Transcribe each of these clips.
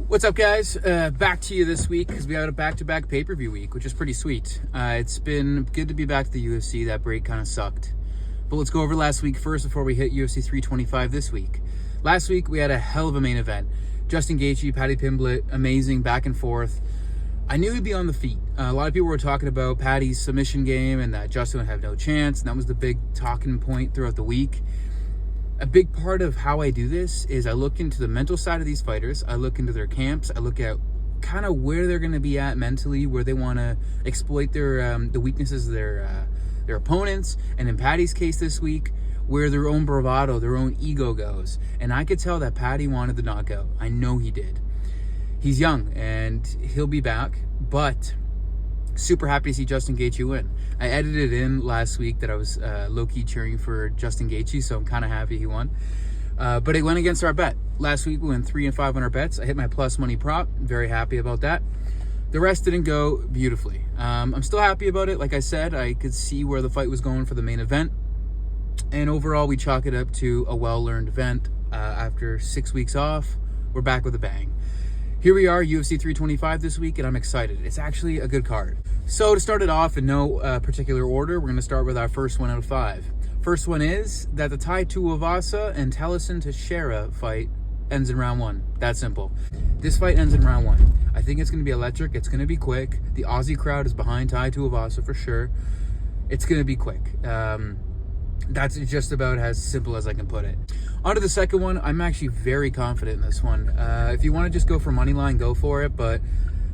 What's up, guys? Back to you this week because we had a back-to-back pay-per-view week, which is pretty sweet. It's been good to be back to the UFC. That break kind of sucked. But let's go over last week first before we hit UFC 325 this week. Last week, we had a hell of a main event. Justin Gaethje, Paddy Pimblett, amazing, back and forth. I knew he'd be on the feet. A lot of people were talking about Paddy's submission game and that Justin would have no chance, and that was the big talking point throughout the week. A big part of how I do this is I look into the mental side of these fighters. I look into their camps. I look at kind of where they're going to be at mentally, where they want to exploit their the weaknesses of their opponents. And in Paddy's case this week, where their own bravado, their own ego goes. And I could tell that Paddy wanted the knockout. I know he did. He's young and he'll be back, but super happy to see Justin Gaethje win. I edited in last week that I was low-key cheering for Justin Gaethje, so I'm kind of happy he won. But it went against our bet. Last week we went 3-5 on our bets. I hit my plus money prop. Very happy about that. The rest didn't go beautifully. I'm still happy about it. Like I said, I could see where the fight was going for the main event. And overall, we chalk it up to a well-learned event. After 6 weeks off, we're back with a bang. Here we are, UFC 325 this week, and I'm excited. It's actually a good card. So to start it off in no particular order, we're going to start with our first one out of 5. First one is that the Tai Tuivasa and Talison Teixeira fight ends in round 1. That simple. This fight ends in round 1. I think it's going to be electric. It's going to be quick. The Aussie crowd is behind Tai Tuivasa for sure. It's going to be quick. That's just about as simple as I can put it. On to the second one. I'm actually very confident in this one. If you want to just go for money line, go for it. But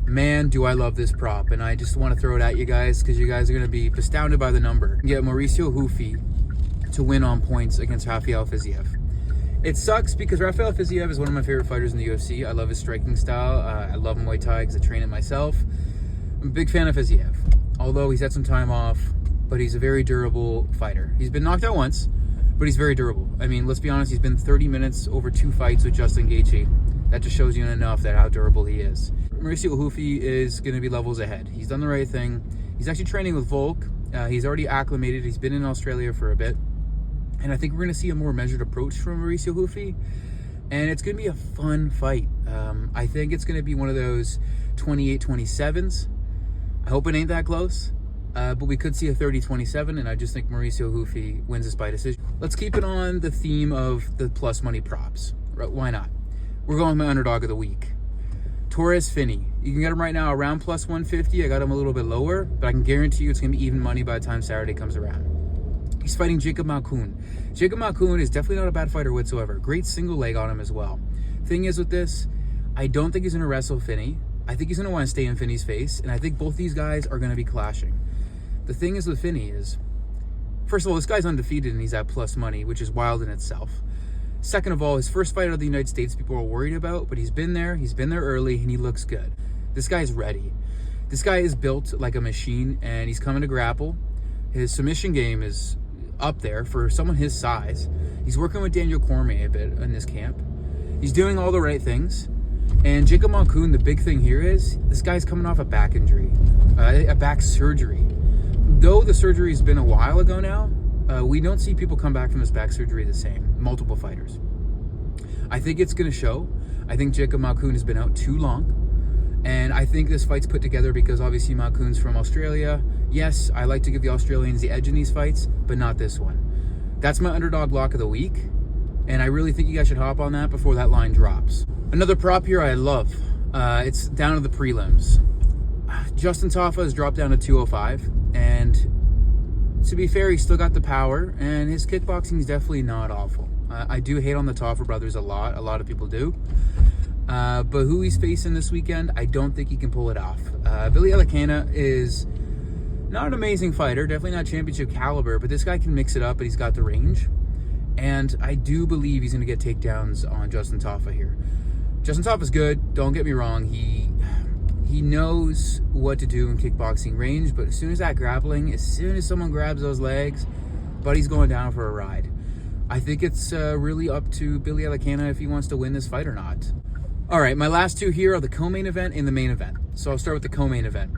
man, do I love this prop. And I just want to throw it at you guys because you guys are going to be astounded by the number. You get Mauricio Hufi to win on points against Rafael Fiziev. It sucks because Rafael Fiziev is one of my favorite fighters in the UFC. I love his striking style. I love Muay Thai because I train it myself. I'm a big fan of Fiziev. Although he's had some time off, but he's a very durable fighter. He's been knocked out once, but he's very durable. I mean, let's be honest, he's been 30 minutes over 2 fights with Justin Gaethje. That just shows you enough that how durable he is. Mauricio Hufi is going to be levels ahead. He's done the right thing. He's actually training with Volk. He's already acclimated. He's been in Australia for a bit. And I think we're going to see a more measured approach from Mauricio Hufi. And it's going to be a fun fight. I think it's going to be one of those 28-27s. I hope it ain't that close. But we could see a 30-27, and I just think Mauricio Hufi wins this by decision. Let's keep it on the theme of the plus money props. Why not? We're going with my underdog of the week. Torres Finney. You can get him right now around plus 150. I got him a little bit lower, but I can guarantee you it's going to be even money by the time Saturday comes around. He's fighting Jacob Malkoun. Jacob Malkoun is definitely not a bad fighter whatsoever. Great single leg on him as well. Thing is with this, I don't think he's going to wrestle Finney. I think he's going to want to stay in Finney's face, and I think both these guys are going to be clashing. The thing is with Finney is, first of all, this guy's undefeated and he's at plus money, which is wild in itself. Second of all, his first fight out of the United States people are worried about, but he's been there early, and he looks good. This guy's ready. This guy is built like a machine, and he's coming to grapple. His submission game is up there for someone his size. He's working with Daniel Cormier a bit in this camp. He's doing all the right things. And Jacob Malkoun, the big thing here is, this guy's coming off a back injury, a back surgery. Though the surgery's been a while ago now, we don't see people come back from this back surgery the same. Multiple fighters. I think it's going to show. I think Jacob Malkoun has been out too long. And I think this fight's put together because obviously Malkoun's from Australia. Yes, I like to give the Australians the edge in these fights, but not this one. That's my underdog lock of the week. And I really think you guys should hop on that before that line drops. Another prop here I love. It's down to the prelims. Justin Tafa has dropped down to 205. And to be fair, he's still got the power, and his kickboxing is definitely not awful. I do hate on the Tafa brothers a lot of people do. But who he's facing this weekend, I don't think he can pull it off. Billy Alacana is not an amazing fighter, definitely not championship caliber, but this guy can mix it up, and he's got the range. And I do believe he's going to get takedowns on Justin Tafa here. Justin Tafa's good, don't get me wrong. He knows what to do in kickboxing range, but as soon as that grappling, as soon as someone grabs those legs, buddy's going down for a ride. I think it's really up to Billy Alacana if he wants to win this fight or not. All right, my last two here are the co-main event and the main event. So I'll start with the co-main event.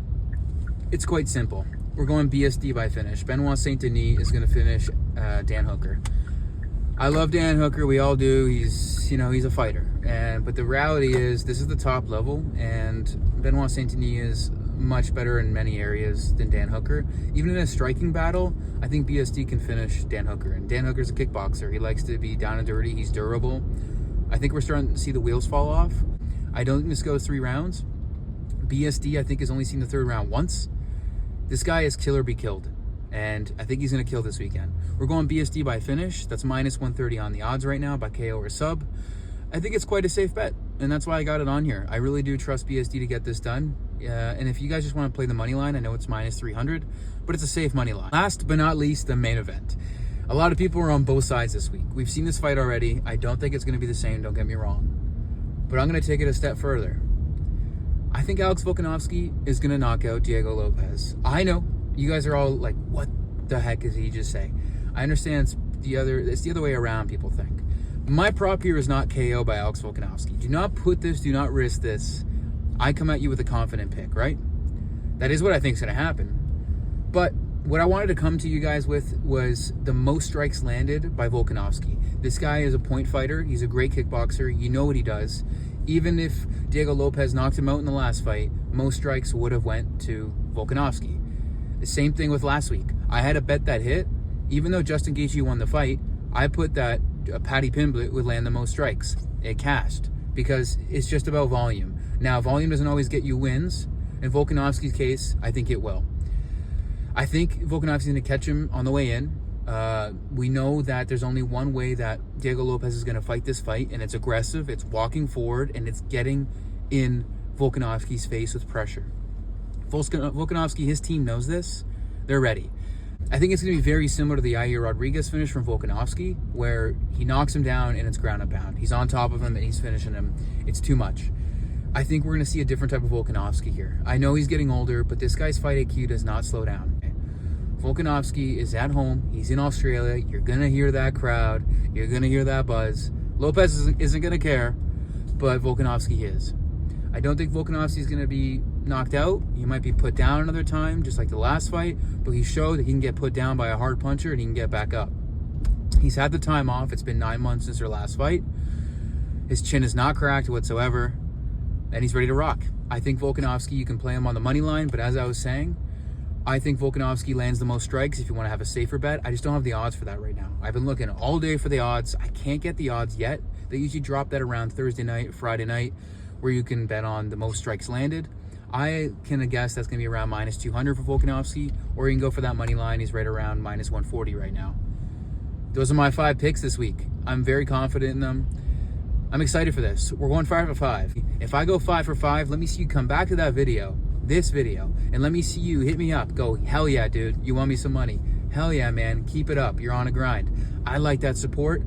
It's quite simple. We're going BSD by finish. Benoit Saint Denis is going to finish Dan Hooker. I love Dan Hooker. We all do. He's a fighter. But the reality is, this is the top level, and Benoit Saint-Denis is much better in many areas than Dan Hooker. Even in a striking battle, I think BSD can finish Dan Hooker. And Dan Hooker's a kickboxer. He likes to be down and dirty. He's durable. I think we're starting to see the wheels fall off. I don't think this goes 3 rounds. BSD, I think, has only seen the 3rd round once. This guy is kill or be killed, and I think he's going to kill this weekend. We're going BSD by finish. That's minus 130 on the odds right now by KO or sub. I think it's quite a safe bet, and that's why I got it on here. I really do trust BSD to get this done. And if you guys just want to play the money line, I know it's minus 300, but it's a safe money line. Last but not least, the main event. A lot of people are on both sides this week. We've seen this fight already. I don't think it's going to be the same, don't get me wrong. But I'm going to take it a step further. I think Alex Volkanovski is going to knock out Diego Lopez. I know you guys are all like, what the heck did he just say? I understand it's the other way around, people think. My prop here is not KO by Alex Volkanovski. Do not put this, do not risk this. I come at you with a confident pick, right? That is what I think is going to happen. But what I wanted to come to you guys with was the most strikes landed by Volkanovski. This guy is a point fighter. He's a great kickboxer. You know what he does. Even if Diego Lopez knocked him out in the last fight, most strikes would have went to Volkanovski. The same thing with last week. I had a bet that hit. Even though Justin Gaethje won the fight, I put that Paddy Pimblett would land the most strikes. It cashed because it's just about volume. Now, volume doesn't always get you wins. In Volkanovski's case, I think it will. I think Volkanovski's going to catch him on the way in. We know that there's only one way that Diego Lopez is going to fight this fight, and it's aggressive, it's walking forward, and it's getting in Volkanovski's face with pressure. Volkanovski, his team knows this. They're ready. I think it's going to be very similar to the Yair Rodriguez finish from Volkanovski, where he knocks him down and it's ground and pound. He's on top of him and he's finishing him. It's too much. I think we're going to see a different type of Volkanovski here. I know he's getting older, but this guy's fight IQ does not slow down. Volkanovski is at home. He's in Australia. You're going to hear that crowd. You're going to hear that buzz. Lopez isn't going to care, but Volkanovski is. I don't think Volkanovski is going to be knocked out. He might be put down another time, just like the last fight, but he showed that he can get put down by a hard puncher and he can get back up. He's had the time off. It's been 9 months since their last fight. His chin is not cracked whatsoever, and he's ready to rock. I think Volkanovski, you can play him on the money line, but as I was saying, I think Volkanovski lands the most strikes if you want to have a safer bet. I just don't have the odds for that right now. I've been looking all day for the odds. I can't get the odds yet. They usually drop that around Thursday night, Friday night, where you can bet on the most strikes landed. I can guess that's going to be around minus 200 for Volkanovski, or you can go for that money line. He's right around minus 140 right now. Those are my 5 picks this week. I'm very confident in them. I'm excited for this. We're going 5 for 5. If I go 5 for 5, let me see you come back to that video, this video, and let me see you hit me up. Go, hell yeah, dude. You want me some money? Hell yeah, man. Keep it up. You're on a grind. I like that support.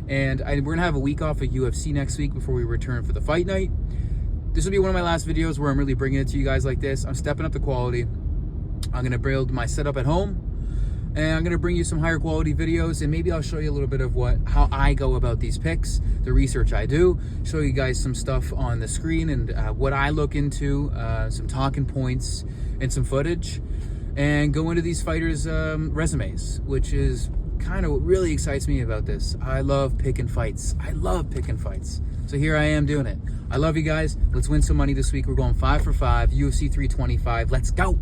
And we're going to have a week off of UFC next week before we return for the fight night. This will be one of my last videos where I'm really bringing it to you guys like this. I'm stepping up the quality. I'm going to build my setup at home, and I'm going to bring you some higher quality videos, and maybe I'll show you a little bit of how I go about these picks, the research I do, show you guys some stuff on the screen and what I look into, some talking points and some footage, and go into these fighters' resumes, which is kind of what really excites me about this. I love picking fights. So here I am doing it. I love you guys. Let's win some money this week. We're going 5 for 5, UFC 325. Let's go.